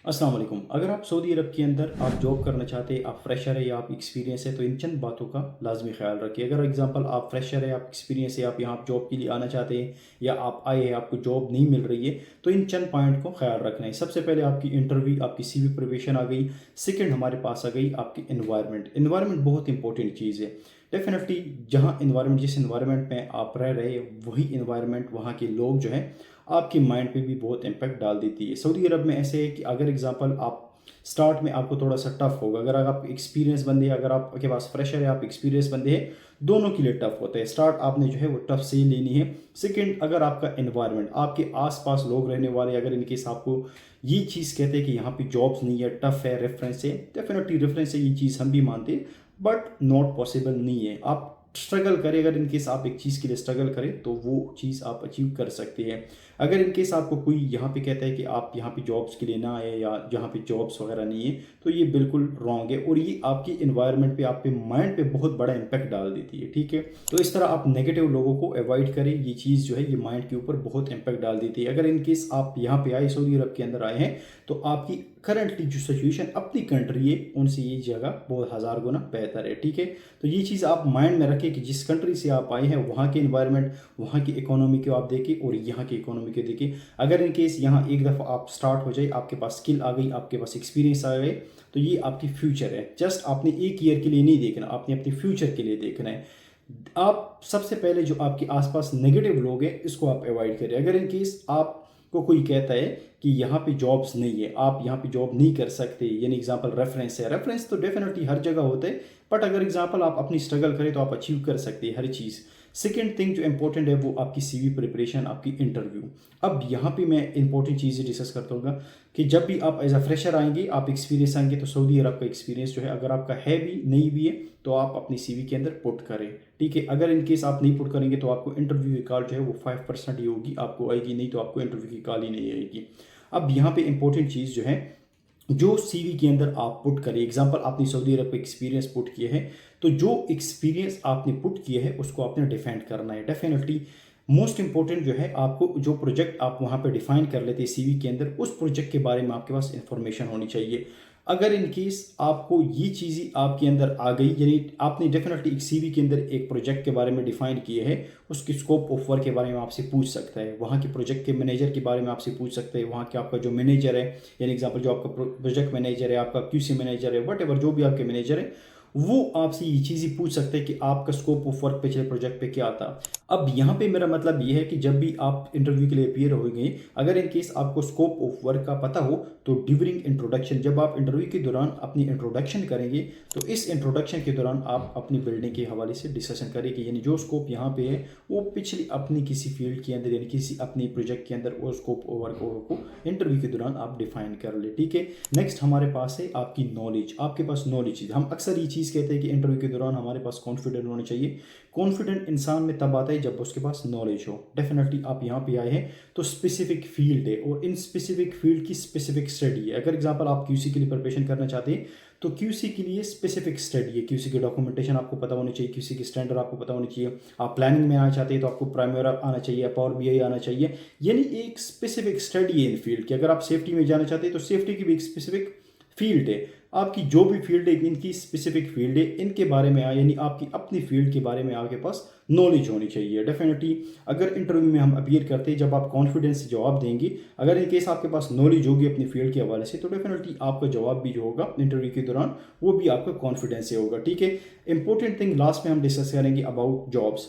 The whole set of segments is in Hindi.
अस्सलाम वालेकुम। अगर आप सऊदी अरब के अंदर आप जॉब करना चाहते हैं, आप फ्रेशर है या आप एक्सपीरियंस है, तो इन चंद बातों का लाजमी ख्याल रखिए। अगर एग्जांपल आप फ्रेशर है, आप एक्सपीरियंस है, आप यहाँ जॉब के लिए आना चाहते हैं या आप आए हैं, आपको जॉब नहीं मिल रही है, तो इन चंद पॉइंट को ख्याल रखना है। सबसे पहले आपकी इंटरव्यू, आपकी सीवी प्रिपरेशन आ गई। सेकेंड हमारे पास आ गई आपकी इन्वायरमेंट। इन्वायरमेंट बहुत इंपॉर्टेंट चीज़ है। डेफिनेटली जहाँ इन्वायरमेंट, जिस इन्वायरमेंट में आप रह रहे हैं, वही इन्वायरमेंट, वहाँ के लोग जो है आपकी माइंड पे भी बहुत इम्पैक्ट डाल देती है। सऊदी अरब में ऐसे है कि अगर एग्जांपल आप स्टार्ट में आपको थोड़ा सा टफ होगा, अगर आप एक्सपीरियंस बंदे हैं, अगर आपके पास फ्रेशर है, आप एक्सपीरियंस बंदे हैं, दोनों के लिए टफ होता है। स्टार्ट आपने जो है वो टफ से ही लेनी है। सेकंड, अगर आपका एनवायरनमेंट, आपके आसपास लोग रहने वाले, अगर इनकेस आपको ये चीज़ कहते हैं कि यहाँ पे जॉब्स नहीं है, टफ है, रेफरेंस है, डेफिनेटली रेफरेंस है, ये चीज़ हम भी मानते हैं, बट नॉट पॉसिबल नहीं है। आप स्ट्रगल करें, अगर इनकेस आप एक चीज़ के लिए स्ट्रगल करें तो वो चीज़ आप अचीव कर सकते हैं। अगर इनकेस आपको कोई यहाँ पे कहता है कि आप यहाँ पे जॉब्स के लिए ना आए या जहाँ पे जॉब्स वगैरह नहीं है, तो ये बिल्कुल रॉन्ग है और ये आपकी इन्वायरमेंट पे, आपके माइंड पे बहुत बड़ा इम्पैक्ट डाल देती है। ठीक है, तो इस तरह आप नेगेटिव लोगों को अवॉइड करें। ये चीज़ जो है ये माइंड के ऊपर बहुत इम्पैक्ट डाल देती है। अगर इनकेस आप यहाँ पे आए, सऊदी अरब के अंदर आए हैं, तो आपकी करंटली जो सिचुएशन अपनी कंट्री है उनसे ये जगह बहुत हज़ार गुना बेहतर है। ठीक है, तो ये चीज़ आप माइंड में रखें कि जिस कंट्री से आप आए हैं, वहाँ के इन्वायरमेंट, वहाँ की इकोनॉमी को आप देखें और यहाँ की इकोनॉमी को देखें। अगर इन केस यहाँ एक दफ़ा आप स्टार्ट हो जाए, आपके पास स्किल आ गई, आपके पास एक्सपीरियंस आ गए, तो ये आपकी फ्यूचर है। जस्ट आपने एक ईयर के लिए नहीं देखना, आपने अपने फ्यूचर के लिए देखना है। आप सबसे पहले जो आपके आसपास नेगेटिव लोग हैं, इसको आप अवॉइड करें। अगर इन केस आपको कोई कहता है कि यहाँ पे जॉब्स नहीं है, आप यहाँ पे जॉब नहीं कर सकते, यानी एग्जांपल रेफरेंस है, रेफरेंस तो डेफिनेटली हर जगह होता है, बट अगर एग्जांपल आप अपनी स्ट्रगल करें तो आप अचीव कर सकते हैं हर चीज़। सेकेंड थिंग जो इंपॉर्टेंट है वो आपकी सीवी प्रिपरेशन, आपकी इंटरव्यू। अब यहाँ पे मैं इंपॉर्टेंट चीज़ें डिस्कस करता हूँ कि जब भी आप एज अ फ्रेशर आएंगे, आप एक्सपीरियंस आएंगे, तो सऊदी अरब का एक्सपीरियंस जो है, अगर आपका है भी नहीं भी है, तो आप अपनी सीवी के अंदर पुट करें। ठीक है, अगर इन केस आप नहीं पुट करेंगे तो आपको इंटरव्यू की कॉल जो है वो 5% ही होगी, आपको आएगी, नहीं तो आपको इंटरव्यू की कॉल ही नहीं आएगी। अब यहाँ पे इंपॉर्टेंट चीज़ जो है, जो सीवी के अंदर आप पुट करें, एग्जांपल आपने सऊदी अरब का एक्सपीरियंस पुट किया है, तो जो एक्सपीरियंस आपने पुट किया है उसको आपने डिफाइन करना है। डेफिनेटली मोस्ट इंपॉर्टेंट जो है, आपको जो प्रोजेक्ट आप वहाँ पे डिफाइन कर लेते हैं सीवी के अंदर, उस प्रोजेक्ट के बारे में आपके पास इंफॉर्मेशन होनी चाहिए। अगर इन केस आपको ये चीज़ें आपके अंदर आ गई, यानी आपने डेफिनेटली एक सीवी के अंदर एक प्रोजेक्ट के बारे में डिफाइन किए है, उसकी स्कोप ऑफ वर्क के बारे में आपसे पूछ सकता है, वहाँ के प्रोजेक्ट के मैनेजर के बारे में आपसे पूछ सकते हैं, वहाँ के आपका जो मैनेजर है, यानी एग्जांपल जो आपका प्रोजेक्ट मैनेजर है, आपका क्यूसी मैनेजर है, वट एवर जो भी आपके मैनेजर है, वो आपसे ये चीज़ें पूछ सकते हैं कि आपका स्कोप ऑफ वर्क पिछले प्रोजेक्ट पे क्या था। अब यहाँ पे मेरा मतलब ये है कि जब भी आप इंटरव्यू के लिए अपियर होंगे, अगर इन केस आपको स्कोप ऑफ वर्क का पता हो, तो ड्यूरिंग इंट्रोडक्शन, जब आप इंटरव्यू के दौरान अपनी इंट्रोडक्शन करेंगे, तो इस इंट्रोडक्शन के दौरान आप अपनी बिल्डिंग के हवाले से डिस्कशन करें कि यानी जो स्कोप यहाँ पे है वो पिछली अपनी किसी फील्ड के अंदर, यानी किसी अपनी प्रोजेक्ट के अंदर वो स्कोप ऑफ वर्क को इंटरव्यू के दौरान आप डिफाइन कर ले। ठीक है, नेक्स्ट हमारे पास है आपकी नॉलेज। आपके पास नॉलेज, हम अक्सर ये चीज़ कहते हैं कि इंटरव्यू के दौरान हमारे पास कॉन्फिडेंट होना चाहिए। कॉन्फिडेंट इंसान में तब आता है जब उसके पास नॉलेज हो। डेफिनेटली आप यहाँ पे आए हैं तो स्पेसिफिक फील्ड है और इन स्पेसिफिक फील्ड की स्पेसिफिक स्टडी है। अगर एग्जांपल आप क्यूसी के लिए प्रिपरेशन करना चाहते हैं, तो क्यूसी के लिए स्पेसिफिक स्टडी है, क्यूसी की डॉक्यूमेंटेशन आपको पता होनी चाहिए, क्यूसी की स्टैंडर्ड आपको पता होनी चाहिए। आप प्लानिंग में आना चाहते हैं तो आपको प्राइमरी आना चाहिए, पावर बीआई आना चाहिए, यानी एक स्पेसिफिक स्टडी है इन फील्ड की। अगर आप सेफ्टी में जाना चाहते हैं तो सेफ्टी की भी एक स्पेसिफिक फील्ड है। आपकी जो भी फील्ड है, इनकी स्पेसिफिक फील्ड है, इनके बारे में यानी आपकी अपनी फील्ड के बारे में आपके पास नॉलेज होनी चाहिए। डेफिनेटली अगर इंटरव्यू में हम अपीयर करते हैं, जब आप कॉन्फिडेंस से जवाब देंगे, अगर इन केस आपके पास नॉलेज होगी अपनी फील्ड के हवाले से, तो डेफिनेटली आपका जवाब भी जो होगा इंटरव्यू के दौरान, वो भी आपका कॉन्फिडेंस से होगा। ठीक है, इंपॉर्टेंट थिंग लास्ट में हम डिस्कस करेंगे अबाउट जॉब्स।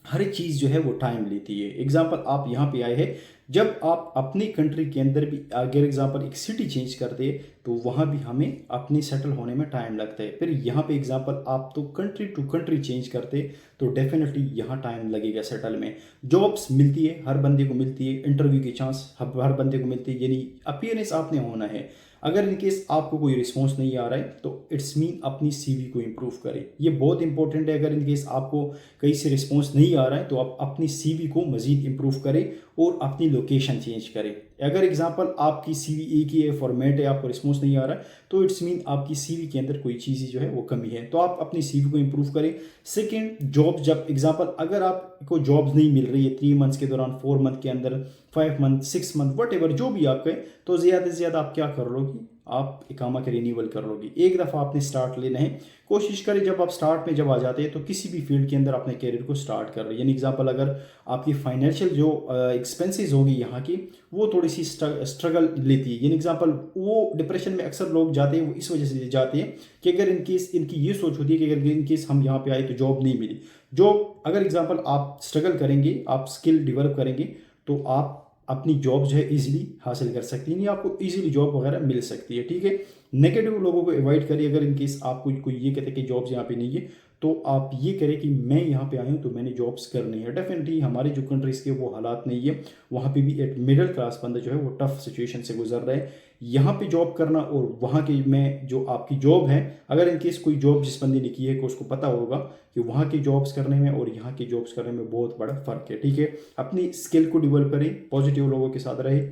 हर एक चीज़ जो है वो टाइम लेती है। एग्जाम्पल आप यहाँ पे आए हैं, जब आप अपनी कंट्री के अंदर भी अगर एग्जांपल एक सिटी चेंज करते हैं, तो वहाँ भी हमें अपनी सेटल होने में टाइम लगता है। फिर यहाँ पे एग्जांपल आप तो कंट्री टू कंट्री चेंज करते, तो डेफिनेटली यहाँ टाइम लगेगा सेटल में। जॉब्स मिलती है, हर बंदे को मिलती है, इंटरव्यू की चांस हर बंदे को मिलती है, यानी अपीयरेंस आपने होना है। अगर इन केस आपको कोई रिस्पॉन्स नहीं आ रहा है, तो इट्स मीन अपनी सीवी को इम्प्रूव करें। ये बहुत इंपॉर्टेंट है। अगर इन केस आपको कहीं से रिस्पॉन्स नहीं आ रहा है, तो आप अपनी सीवी को मज़ीद इम्प्रूव करें और अपनी लोकेशन चेंज करें। अगर एग्जांपल आपकी सीवी एक ही है, फॉर्मेट है, आपको रिस्पॉन्स नहीं आ रहा है, तो इट्स मीन आपकी सीवी के अंदर कोई चीज़ जो है वो कमी है, तो आप अपनी सीवी को इंप्रूव करें। सेकंड, जॉब, जब एग्जांपल अगर आपको जॉब्स नहीं मिल रही है 3 मंथ्स के दौरान, 4 मंथ के अंदर, 5 मंथ, 6 मंथ, वट एवर जो भी आपके, तो ज़्यादा से ज़्यादा आप क्या कर लोगी, आप इकामा के रिन्यूअल कर लोगी। एक दफ़ा आपने स्टार्ट लेना है, कोशिश करें जब आप स्टार्ट में जब आ जाते हैं तो किसी भी फील्ड के अंदर अपने करियर को स्टार्ट कर रहे हैं। यानी एग्जांपल अगर आपकी फाइनेंशियल जो एक्सपेंसेस होगी यहाँ की, वो थोड़ी सी स्ट्रगल लेती है, यानी एग्जांपल वो डिप्रेशन में अक्सर लोग जाते हैं, वो इस वजह से जाते हैं कि अगर इनकेस इनकी ये सोच होती है कि अगर इनकेस हम यहाँ पे आए तो जॉब नहीं मिली। जॉब अगर एग्जांपल आप स्ट्रगल करेंगे, आप स्किल डेवलप करेंगे, तो आप अपनी जॉब जो है इजीली हासिल कर सकती है, नहीं आपको इजीली जॉब वगैरह मिल सकती है, ठीक है। नेगेटिव लोगों को अवॉइड करिए। अगर इनकेस आपको कोई ये कहते हैं कि जॉब्स यहाँ पे नहीं है, तो आप ये करें कि मैं यहाँ पे आया हूँ तो मैंने जॉब्स करनी है। डेफिनेटली हमारे जो कंट्रीज़ के वो हालात नहीं है, वहाँ पे भी एक मिडिल क्लास बंदा जो है वो टफ सिचुएशन से गुजर रहा है। यहाँ पे जॉब करना और वहाँ की में जो आपकी जॉब है, अगर इनकेस कोई जॉब जिस बंदे ने की है कि उसको पता होगा कि वहाँ की जॉब्स करने में और यहाँ की जॉब्स करने में बहुत बड़ा फ़र्क है, ठीक है। अपनी स्किल को डेवलप करें, पॉजिटिव लोगों के साथ रहे।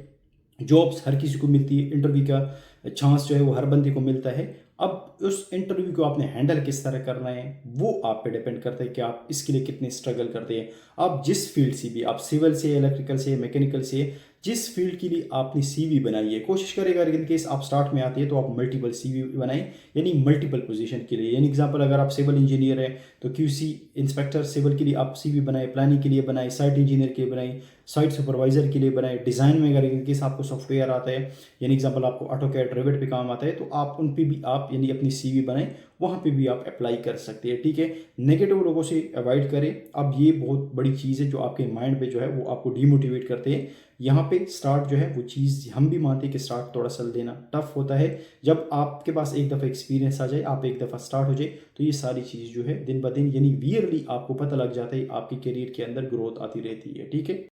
जॉब्स हर किसी को मिलती है, इंटरव्यू का चांस जो है वो हर बंदे को मिलता है। अब उस इंटरव्यू को आपने हैंडल किस तरह करना है वो आप पे डिपेंड करता है कि आप इसके लिए कितने स्ट्रगल करते हैं। आप जिस फील्ड से भी, आप सिविल से, इलेक्ट्रिकल से, मैकेनिकल से, जिस फील्ड के लिए आपने सीवी बनाई है, कोशिश करेगा अगर इनकेस आप स्टार्ट में आते हैं तो आप मल्टीपल सीवी बनाएं, यानी मल्टीपल पोजीशन के लिए। यानी एग्जांपल अगर आप सिविल इंजीनियर है तो क्यूसी इंस्पेक्टर सिविल के लिए आप सीवी बनाए, प्लानिंग के लिए बनाए, साइट इंजीनियर के लिए बनाए, साइट सुपरवाइजर के लिए बनाए, डिज़ाइन में अगर इनकेस आपको सॉफ्टवेयर आता है, यानी एग्जांपल आपको ऑटोकैड, रिवेट पे काम आता है, तो आप उन पे भी आप यानी अपनी सीवी बनाएं, वहाँ पे भी आप अप्लाई कर सकते हैं, ठीक है। नेगेटिव लोगों से अवॉइड करें। अब ये बहुत बड़ी चीज़ है जो आपके माइंड पे जो है वो आपको डीमोटिवेट करते हैं। यहाँ पे स्टार्ट जो है वो चीज़ हम भी मानते हैं कि स्टार्ट थोड़ा सा लेना टफ होता है। जब आपके पास एक दफ़ा एक्सपीरियंस आ जाए, आप एक दफ़ा स्टार्ट हो जाए, तो ये सारी चीज़ जो है दिन ब दिन यानी वीयरली आपको पता लग जाता है, आपके करियर के अंदर ग्रोथ आती रहती है, ठीक है।